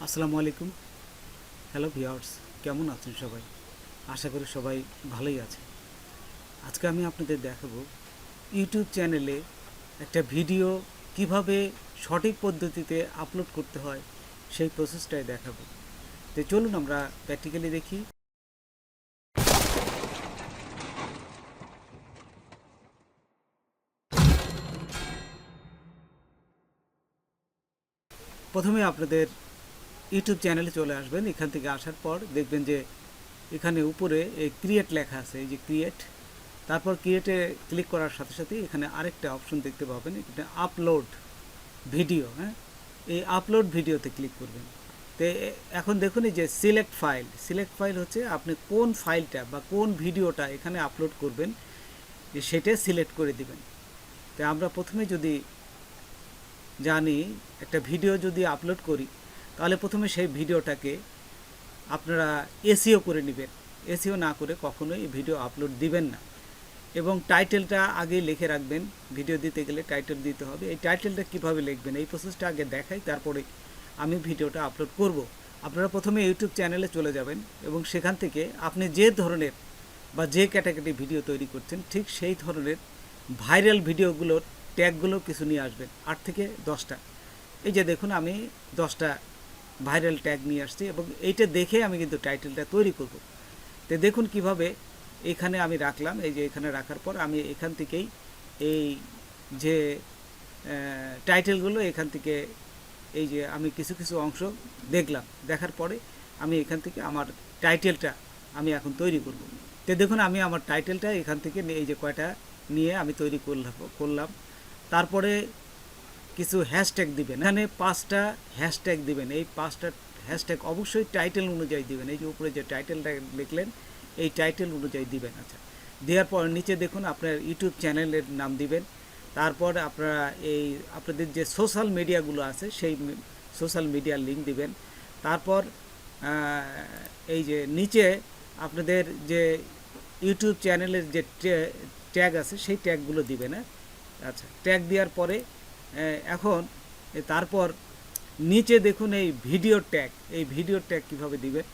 আসসালামু আলাইকুম। Hello viewers, কেমন আছেন সবাই? আশা করি সবাই ভালোই আছে। আজকে আমি আপনাদের দেখাবো ইউটিউব চ্যানেলে একটা ভিডিও কিভাবে সঠিক পদ্ধতিতে আপলোড করতে হয় সেই প্রসেসটাই দেখাবো। তো চলুন আমরা প্র্যাকটিক্যালি দেখি। প্রথমে আপনাদের ইউটিউব চ্যানেলে চলে আসবেন। এখান থেকে আসার পর দেখবেন যে এখানে উপরে এই ক্রিয়েট লেখা আছে, এই যে ক্রিয়েট। তারপর ক্রিয়েটে ক্লিক করার সাথে সাথে এখানে আরেকটা অপশন দেখতে পাবেন, এটা আপলোড ভিডিও। হ্যাঁ, এই আপলোড ভিডিওতে ক্লিক করবেন। তো এখন দেখুন এই যে সিলেক্ট ফাইল হচ্ছে আপনি কোন ফাইলটা বা কোন ভিডিওটা এখানে আপলোড করবেন সেটা সিলেক্ট করে দিবেন। তো আমরা প্রথমে যদি জানি একটা ভিডিও যদি আপলোড করি, তাহলে প্রথমে সেই ভিডিওটাকে আপনারা এসইও করে নেবেন। এসইও না করে কখনোই এই ভিডিও আপলোড দিবেন না। এবং টাইটেলটা আগে লিখে রাখবেন। ভিডিও দিতে গেলে টাইটেল দিতে হবে। এই টাইটেলটা কীভাবে লিখবেন এই প্রসেসটা আগে দেখাই, তারপরে আমি ভিডিওটা আপলোড করব। আপনারা প্রথমে ইউটিউব চ্যানেলে চলে যাবেন এবং সেখান থেকে আপনি যে ধরনের বা যে ক্যাটাগরি ভিডিও তৈরি করছেন ঠিক সেই ধরনের ভাইরাল ভিডিওগুলোর ট্যাগগুলো কিছু নিয়ে আসবেন, 8 থেকে 10টা। এই যে দেখুন আমি 10টা ভাইরাল ট্যাগ নিয়ে আসছি এবং এইটা দেখে আমি কিন্তু টাইটেলটা তৈরি করব। তো দেখুন কিভাবে এখানে আমি রাখলাম। এই যে এখানে রাখার পর আমি এখান থেকেই এই যে টাইটেলগুলো এখান থেকে এই যে আমি কিছু কিছু অংশ দেখলাম, দেখার পরে আমি এখান থেকে আমার টাইটেলটা আমি এখন তৈরি করব। তো দেখুন আমি আমার টাইটেলটা এখান থেকে এই যে কয়টা নিয়ে আমি তৈরি করলাম। তারপরে কিছু হ্যাশট্যাগ দিবেন, এখানে 5টা হ্যাশট্যাগ দিবেন। এই 5টা হ্যাশট্যাগ অবশ্যই টাইটেল অনুযায়ী দিবেন। এই যে উপরে যে টাইটেলটা লিখলেন এই টাইটেল অনুযায়ী দিবেন। আচ্ছা, দেওয়ার পর নিচে দেখুন আপনার ইউটিউব চ্যানেলের নাম দিবেন। তারপর আপনারা এই আপনাদের যে সোশ্যাল মিডিয়াগুলো আছে সেই সোশ্যাল মিডিয়ার লিঙ্ক দিবেন। তারপর এই যে নিচে আপনাদের যে ইউটিউব চ্যানেলের যে ট্যাগ আছে সেই ট্যাগগুলো দিবেন। হ্যাঁ, আচ্ছা, ট্যাগ দেওয়ার পরে এখন তারপর নিচে দেখুন এই ভিডিও ট্যাগ কীভাবে দিবেন।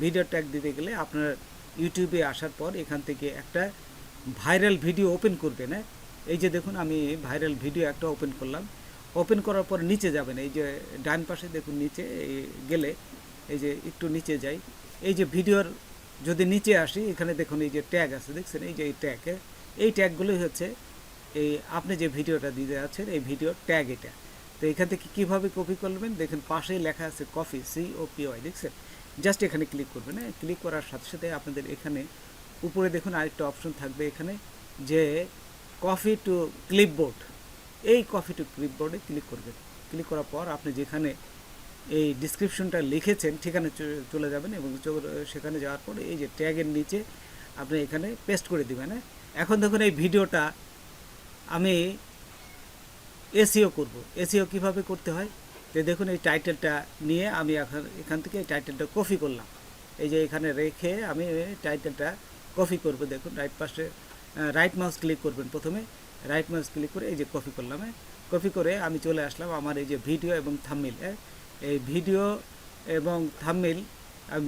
ভিডিও ট্যাগ দিতে গেলে আপনার ইউটিউবে আসার পর এখান থেকে একটা ভাইরাল ভিডিও ওপেন করবেন। হ্যাঁ, এই যে দেখুন আমি ভাইরাল ভিডিও একটা ওপেন করলাম। ওপেন করার পর নিচে যাবেন, এই যে ডান পাশে দেখুন নিচে গেলে এই যে একটু নিচে যাই, এই যে ভিডিওর যদি নিচে আসি এখানে দেখুন এই যে ট্যাগ আছে, দেখছেন এই যে এই ট্যাগগুলোই হচ্ছে এই আপনি যে ভিডিওটা দিতে যাচ্ছেন এই ভিডিওর ট্যাগ এটা। তো এখান থেকে কীভাবে কপি করবেন দেখেন পাশেই লেখা আছে কপি, COPY, দেখছেন। জাস্ট এখানে ক্লিক করবেন। হ্যাঁ, ক্লিক করার সাথে সাথে আপনাদের এখানে উপরে দেখুন আরেকটা অপশন থাকবে এখানে যে কপি টু ক্লিপবোর্ড। এই কপি টু ক্লিপবোর্ডে ক্লিক করবেন। ক্লিক করার পর আপনি যেখানে এই ডিসক্রিপশনটা লিখেছেন সেখানে চলে যাবেন এবং সেখানে যাওয়ার পর এই যে ট্যাগের নিচে আপনি এখানে পেস্ট করে দেবেন। হ্যাঁ, এখন দেখুন এই ভিডিওটা আমি এসইও করব। এসইও কীভাবে করতে হয় তো দেখুন এই টাইটেলটা নিয়ে আমি এখান থেকে এই টাইটেলটা কপি করলাম। এই যে এখানে রেখে আমি টাইটেলটা কপি করব। দেখুন রাইট পাশে রাইট মাউস ক্লিক করবেন, প্রথমে রাইট মাউস ক্লিক করে এই যে কপি করলাম। কপি করে আমি চলে আসলাম আমার এই যে ভিডিও এবং থাম্বনেইল। এই ভিডিও এবং থাম্বনেইল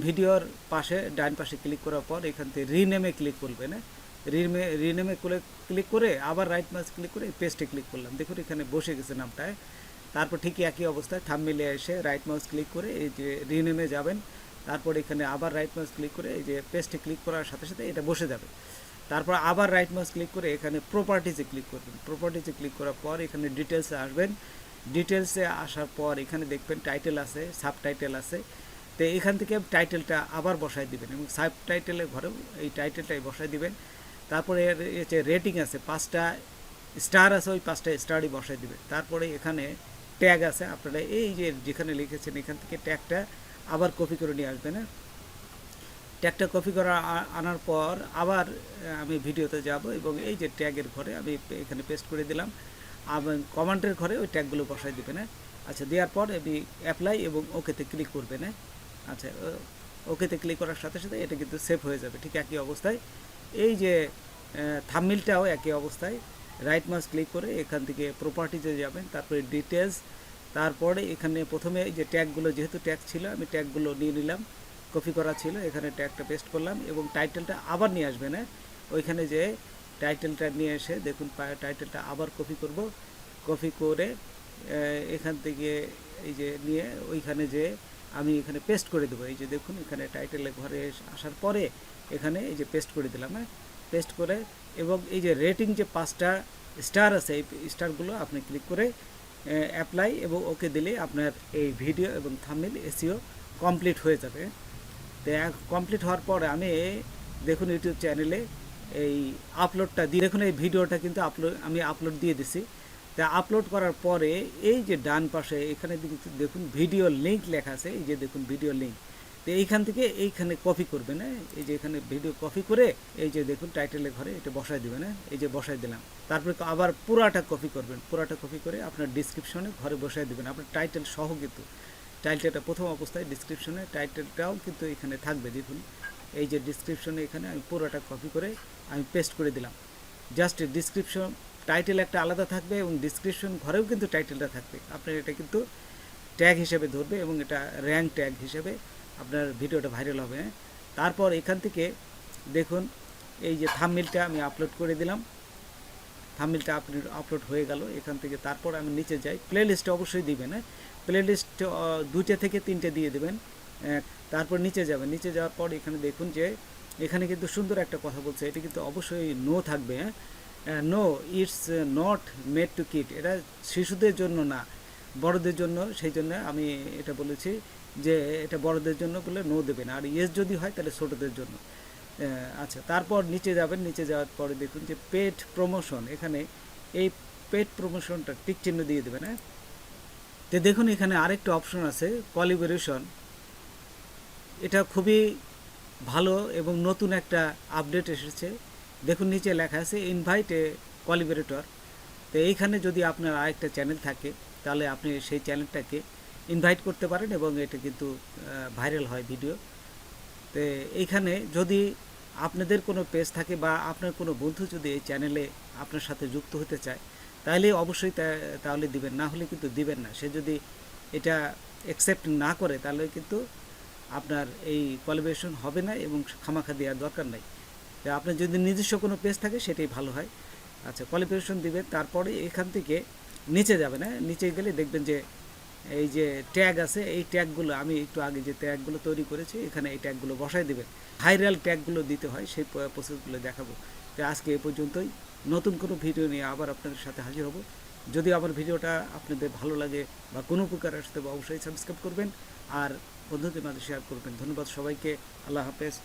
ভিডিওর পাশে ডান পাশে ক্লিক করার পর এখান থেকে রিনেমে ক্লিক করবেন। রিনেমে ক্লিক করে আবার রাইট মাউস ক্লিক করে পেস্টে ক্লিক করলাম। দেখুন এখানে বসে গেছে নামটায়। তারপর ঠিকই একই অবস্থায় থাম্বনেইলে এসে রাইট মাউস ক্লিক করে এই যে রিনেমে যাবেন। তারপর এখানে আবার রাইট মাউস ক্লিক করে এই যে পেস্টে ক্লিক করার সাথে সাথে এটা বসে যাবে। তারপর আবার রাইট মাউস ক্লিক করে এখানে প্রপার্টিজে ক্লিক করবেন। প্রপার্টিজে ক্লিক করার পর এখানে ডিটেলসে আসবেন। ডিটেলসে আসার পর এখানে দেখবেন টাইটেল আছে, সাবটাইটেল আছে। তো এখান থেকে টাইটেলটা আবার বসায় দিবেন এবং সাবটাইটেলের ঘরেও এই টাইটেলটাই বসায় দিবেন। তারপরে এর যে রেটিং আছে 5টা স্টার আছে, ওই 5টা স্টারই বসায় দিবেন। তারপরে এখানে ট্যাগ আছে, আপনারা এই যে যেখানে লিখেছেন এখান থেকে ট্যাগটা আবার কপি করে নিয়ে আসবেন। ট্যাগটা কপি করা আনার পর আবার আমি ভিডিওতে যাব এবং এই যে ট্যাগের ঘরে আমি এখানে পেস্ট করে দিলাম। আবার কমান্ডের ঘরে ওই ট্যাগগুলো বসাই দেবেন। আচ্ছা, দেওয়ার পর আমি অ্যাপ্লাই এবং ওকেতে ক্লিক করবেন। আচ্ছা, ওকেতে ক্লিক করার সাথে সাথে এটা কিন্তু সেভ হয়ে যাবে ঠিক একই অবস্থায়। এই যে থাম্বনেইলটাও একই অবস্থায় রাইট মাউস ক্লিক করে এখান থেকে প্রপার্টিজে যাবেন, তারপরে ডিটেলস, তারপরে এখানে প্রথমে এই যে ট্যাগগুলো, যেহেতু ট্যাগ ছিল আমি ট্যাগগুলো নিয়ে নিলাম, কপি করা ছিল, এখানে ট্যাগটা পেস্ট করলাম এবং টাইটেলটা আবার নিয়ে আসবেন। হ্যাঁ, ওইখানে যে টাইটেলটা নিয়ে এসে দেখুন টাইটেলটা আবার কপি করব, কপি করে এখান থেকে এই যে নিয়ে ওইখানে যে আমি এখানে পেস্ট করে দেবো। এই যে দেখুন এখানে টাইটেলে ঘরে আসার পরে এখানে এই যে পেস্ট করে দিলাম। হ্যাঁ, পেস্ট করে এবং এই যে রেটিং যে 5টা স্টার আছে এই স্টারগুলো আপনি ক্লিক করে অ্যাপ্লাই এবং ওকে দিলে আপনার এই ভিডিও এবং থাম্বনেল এসইও কমপ্লিট হয়ে যাবে। তো কমপ্লিট হওয়ার পর আমি দেখুন ইউটিউব চ্যানেলে এই আপলোডটা দিয়ে দেখুন এই ভিডিওটা কিন্তু আমি আপলোড দিয়ে দিছি। তা আপলোড করার পরে এই যে ডান পাশে এখানে দেখুন ভিডিও লিঙ্ক লেখা আছে, এই যে দেখুন ভিডিও লিঙ্ক। তো এইখান থেকে এইখানে কপি করবেন। হ্যাঁ, এই যে এখানে ভিডিও কপি করে এই যে দেখুন টাইটেলের ঘরে এটা বসায় দিবেন। হ্যাঁ, এই যে বসায় দিলাম। তারপরে আবার পুরাটা কপি করবেন, পুরাটা কপি করে আপনার ডিসক্রিপশনে ঘরে বসায় দিবেন, আপনার টাইটেল সহ। কিন্তু টাইটেলটা প্রথম অবস্থায় ডিসক্রিপশনে টাইটেলটাও কিন্তু এখানে থাকবে। দেখুন এই যে ডিসক্রিপশনে এখানে আমি পুরোটা কপি করে আমি পেস্ট করে দিলাম। জাস্ট ডিসক্রিপশন টাইটেল একটা আলাদা থাকবে এবং ডিসক্রিপশন ঘরেও কিন্তু টাইটেলটা থাকবে। আপনার এটা কিন্তু ট্যাগ হিসেবে ধরবে এবং এটা র্যাঙ্ক ট্যাগ হিসেবে আপনার ভিডিওটা ভাইরাল হবে। তারপর এখান থেকে দেখুন এই যে থাম্বনেলটা আমি আপলোড করে দিলাম, থাম্বনেলটা আপলোড হয়ে গেল এখান থেকে। তারপর আমি নিচে যাই, প্লে লিস্টে অবশ্যই দিবেন। হ্যাঁ, প্লে লিস্ট 2 থেকে 3টে দিয়ে দেবেন। তারপর নিচে যাবেন, নিচে যাওয়ার পর এখানে দেখুন যে এখানে কিন্তু সুন্দর একটা কথা বলছে, এটা কিন্তু অবশ্যই নো থাকবে। No, it's not made to kid, এটা শিশুদের জন্য না, বড়দের জন্য। সেই জন্য আমি এটা বলেছি যে এটা বড়দের জন্য বলে নো দেবেন, আর ইয়েস যদি হয় তাহলে ছোটদের জন্য। আচ্ছা, তারপর নিচে যাবেন, নিচে যাওয়ার পরে দেখুন যে পেড প্রমোশন, এখানে এই পেড প্রমোশনটা টিক চিহ্ন দিয়ে দেবেন। হ্যাঁ, তো দেখুন এখানে আরেকটা অপশন আছে কোলাবোরেশন, এটা খুবই ভালো এবং নতুন একটা আপডেট এসেছে। দেখুন নিচে লেখা আছে ইনভাইট এ কোলাবোরেটর। তো এইখানে যদি আপনার আরেকটা চ্যানেল থাকে তাহলে আপনি সেই চ্যানেলটাকে ইনভাইট করতে পারেন এবং এটা কিন্তু ভাইরাল হয় ভিডিও। তো এইখানে যদি আপনাদের কোনো পেজ থাকে বা আপনার কোনো বন্ধু যদি এই চ্যানেলে আপনার সাথে যুক্ত হতে চায় তাহলে অবশ্যই তাহলে দিবেন, না হলে কিন্তু দিবেন না। সে যদি এটা অ্যাকসেপ্ট না করে তাহলে কিন্তু আপনার এই কোলাবোরেশন হবে না এবং খামাখা দেওয়ার দরকার নাই। তো আপনার যদি নিজস্ব কোনো পেজ থাকে সেটাই ভালো হয়। আচ্ছা, কোলাবোরেশন দিবেন, তারপরে এখান থেকে নিচে যাবেন। হ্যাঁ, নিচে গেলে দেখবেন যে এই যে ট্যাগ আছে, এই ট্যাগগুলো আমি একটু আগে যে ট্যাগগুলো তৈরি করেছি এখানে এই ট্যাগগুলো বসাই দেবেন। ভাইরাল ট্যাগগুলো দিতে হয়, সেই প্রসেসগুলো দেখাবো। তো আজকে এ পর্যন্তই, নতুন কোনো ভিডিও নিয়ে আবার আপনাদের সাথে হাজির হব। যদি আমার ভিডিওটা আপনাদের ভালো লাগে বা কোনো উপকার আসতে অবশ্যই সাবস্ক্রাইব করবেন আর বন্ধুদের মাঝে শেয়ার করবেন। ধন্যবাদ সবাইকে, আল্লাহ হাফেজ।